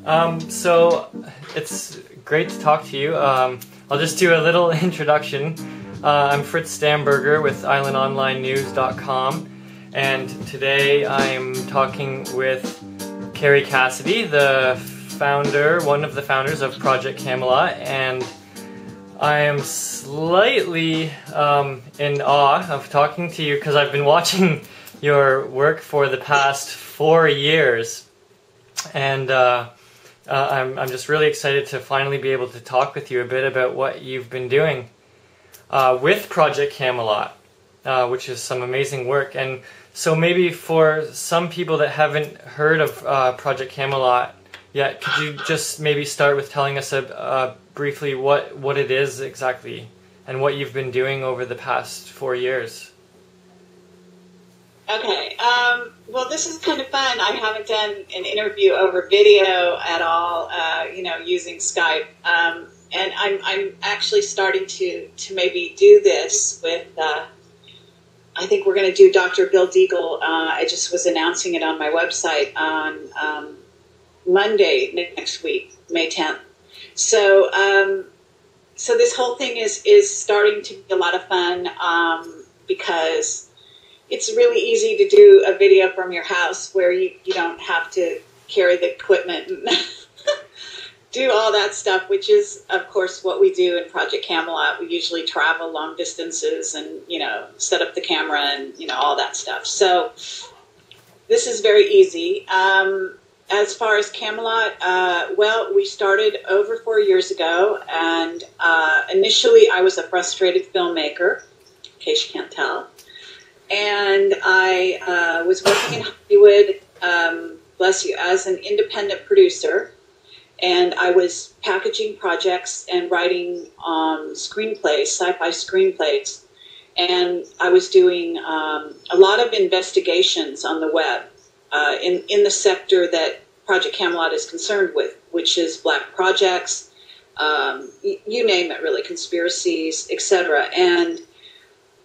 So it's great to talk to you. I'll just do a little introduction. I'm Fritz Stammberger with islandonlinenews.com, and today I'm talking with Kerry Cassidy, the founder, one of the founders of Project Camelot, and I am slightly in awe of talking to you because I've been watching your work for the past 4 years, and I'm just really excited to finally be able to talk with you a bit about what you've been doing with Project Camelot, which is some amazing work. And so maybe for some people that haven't heard of Project Camelot yet, could you just maybe start with telling us briefly what it is exactly and what you've been doing over the past 4 years? Okay, well, this is kind of fun. I haven't done an interview over video at all, using Skype. And I'm actually starting to maybe do this with, I think we're going to do Dr. Bill Deagle. I just was announcing it on my website on Monday next week, May 10th. So this whole thing is starting to be a lot of fun because it's really easy to do a video from your house where you don't have to carry the equipment and do all that stuff, which is, of course, what we do in Project Camelot. We usually travel long distances and, set up the camera and, all that stuff. So this is very easy. As far as Camelot, well, we started over 4 years ago, and initially I was a frustrated filmmaker, in case you can't tell. And I was working in Hollywood, bless you, as an independent producer. And I was packaging projects and writing screenplays, sci-fi screenplays. And I was doing a lot of investigations on the web in the sector that Project Camelot is concerned with, which is black projects, you name it, really, conspiracies, etc. And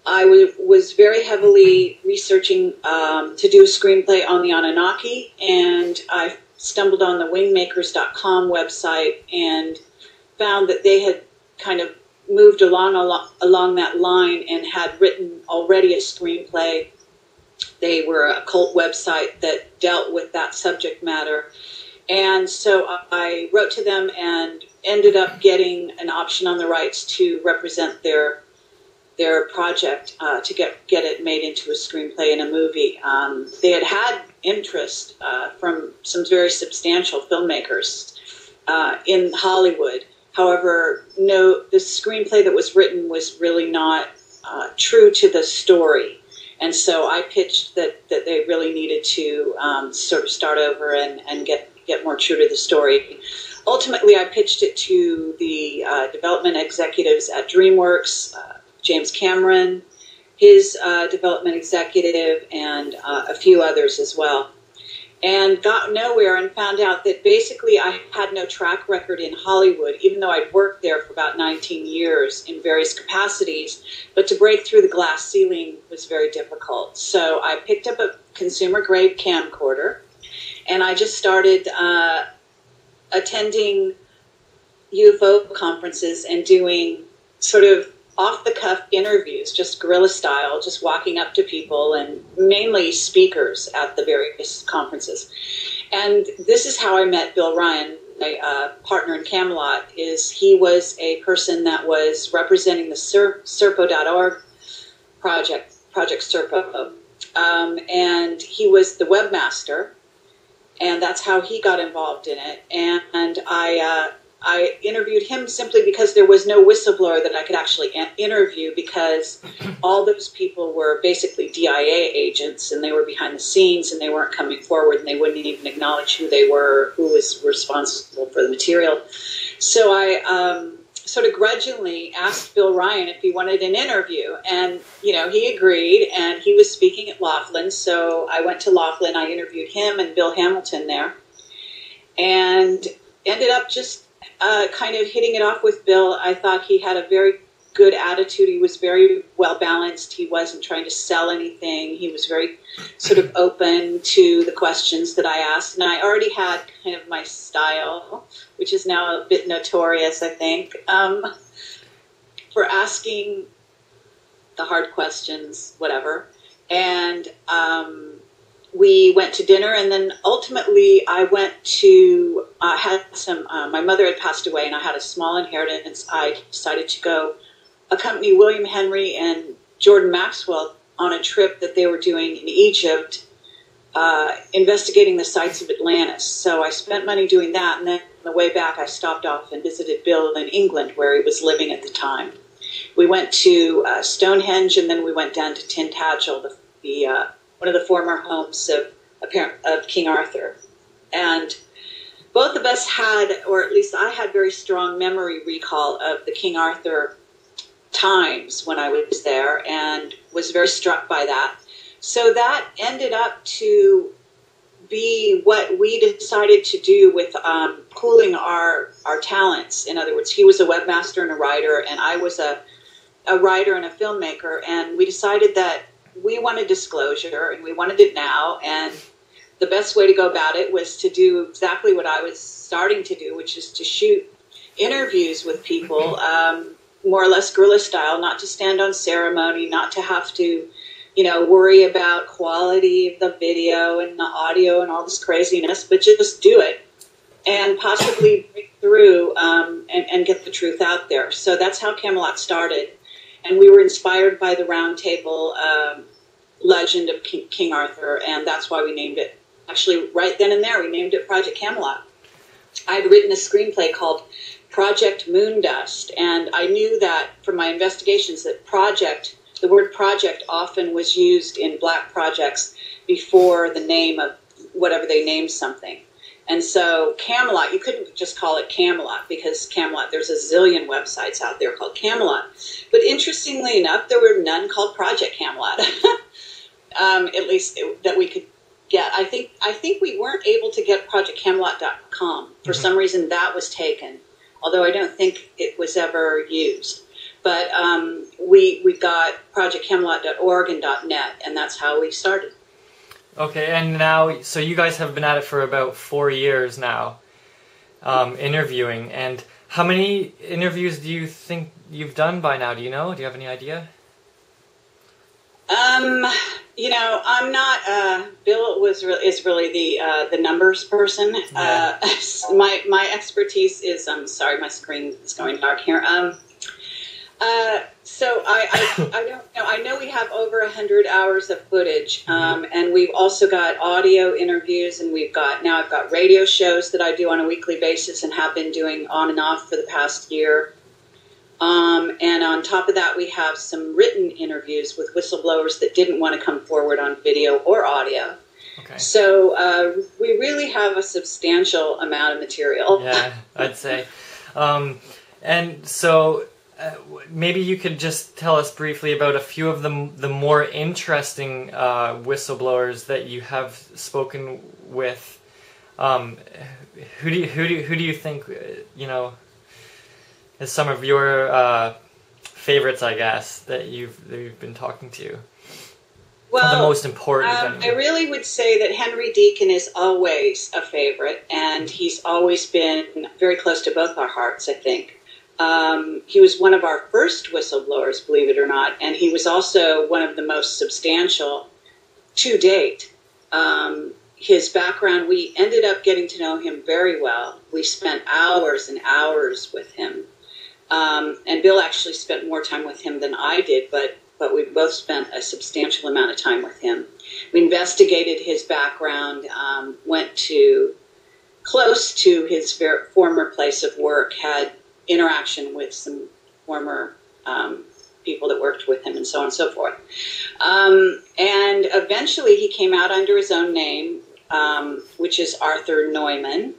I was very heavily researching to do a screenplay on the Anunnaki, and I stumbled on the wingmakers.com website and found that they had kind of moved along that line and had written already a screenplay. They were a cult website that dealt with that subject matter. And so I wrote to them and ended up getting an option on the rights to represent their project to get it made into a screenplay and a movie. They had interest from some very substantial filmmakers in Hollywood. However, the screenplay that was written was really not true to the story. And so I pitched that they really needed to sort of start over and get more true to the story. Ultimately, I pitched it to the development executives at DreamWorks, James Cameron, his development executive, and a few others as well. And got nowhere and found out that basically I had no track record in Hollywood, even though I'd worked there for about 19 years in various capacities. But to break through the glass ceiling was very difficult. So I picked up a consumer-grade camcorder, and I just started attending UFO conferences and doing sort of off-the-cuff interviews, just guerrilla style, just walking up to people and mainly speakers at the various conferences. And this is how I met Bill Ryan, my partner in Camelot. He was a person that was representing the Serpo.org project Serpo, and he was the webmaster, and that's how he got involved in it. And I interviewed him simply because there was no whistleblower that I could actually interview, because all those people were basically DIA agents, and they were behind the scenes, and they weren't coming forward, and they wouldn't even acknowledge who they were, who was responsible for the material. So I sort of grudgingly asked Bill Ryan if he wanted an interview, and he agreed, and he was speaking at Laughlin. So I went to Laughlin, I interviewed him and Bill Hamilton there, and ended up just kind of hitting it off with Bill. I thought he had a very good attitude. He was very well balanced. He wasn't trying to sell anything. He was very sort of open to the questions that I asked. And I already had kind of my style, which is now a bit notorious, I think, for asking the hard questions, whatever. And we went to dinner, and then ultimately I went to, had some, my mother had passed away, and I had a small inheritance. I decided to go accompany William Henry and Jordan Maxwell on a trip that they were doing in Egypt, investigating the sites of Atlantis. So I spent money doing that, and then on the way back I stopped off and visited Bill in England, where he was living at the time. We went to Stonehenge, and then we went down to Tintagel, one of the former homes of King Arthur. And both of us had, or at least I had, very strong memory recall of the King Arthur times when I was there, and was very struck by that. So that ended up to be what we decided to do with pooling our talents. In other words, he was a webmaster and a writer, and I was a writer and a filmmaker, and we decided that we wanted disclosure, and we wanted it now, and the best way to go about it was to do exactly what I was starting to do, which is to shoot interviews with people, more or less guerrilla style, not to stand on ceremony, not to have to, worry about quality of the video and the audio and all this craziness, but just do it and possibly break through and get the truth out there. So that's how Camelot started. And we were inspired by the Round Table legend of King Arthur, and that's why we named it. Actually, right then and there, we named it Project Camelot. I had written a screenplay called Project Moondust, and I knew that from my investigations that the word project often was used in black projects before the name of whatever they named something. And so Camelot, you couldn't just call it Camelot, because Camelot, there's a zillion websites out there called Camelot. But interestingly enough, there were none called Project Camelot, at least that we could get. I think we weren't able to get projectcamelot.com. For some reason, that was taken, although I don't think it was ever used. But we got projectcamelot.org and .net, and that's how we started. Okay, and now, so you guys have been at it for about 4 years now, interviewing. And how many interviews do you think you've done by now? Do you know? Do you have any idea? I'm not. Bill is really the numbers person. Yeah. My expertise is. Sorry, my screen is going dark here. So I don't know. I know we have over 100 hours of footage, and we've also got audio interviews, and I've got radio shows that I do on a weekly basis and have been doing on and off for the past year. And on top of that, we have some written interviews with whistleblowers that didn't want to come forward on video or audio. Okay. So we really have a substantial amount of material. Yeah, I'd say. And so maybe you could just tell us briefly about a few of the more interesting whistleblowers that you have spoken with. Who do you think is some of your favorites, I guess, that you've been talking to? Well, the most important. I really would say that Henry Deacon is always a favorite, and he's always been very close to both our hearts, I think. He was one of our first whistleblowers, believe it or not, and he was also one of the most substantial to date. His background, we ended up getting to know him very well. We spent hours and hours with him. And Bill actually spent more time with him than I did, but we both spent a substantial amount of time with him. We investigated his background, went close to his former place of work, had interaction with some former people that worked with him, and so on and so forth. And eventually he came out under his own name, which is Arthur Neumann.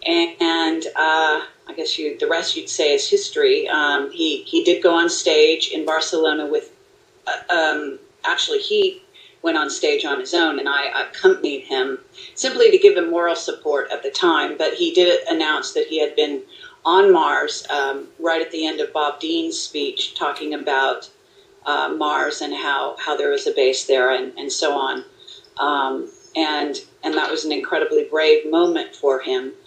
And I guess the rest you'd say is history. He did go on stage in Barcelona with, actually he went on stage on his own, and I accompanied him simply to give him moral support at the time. But he did announce that he had been on Mars, right at the end of Bob Dean's speech, talking about Mars and how there was a base there and so on. And that was an incredibly brave moment for him.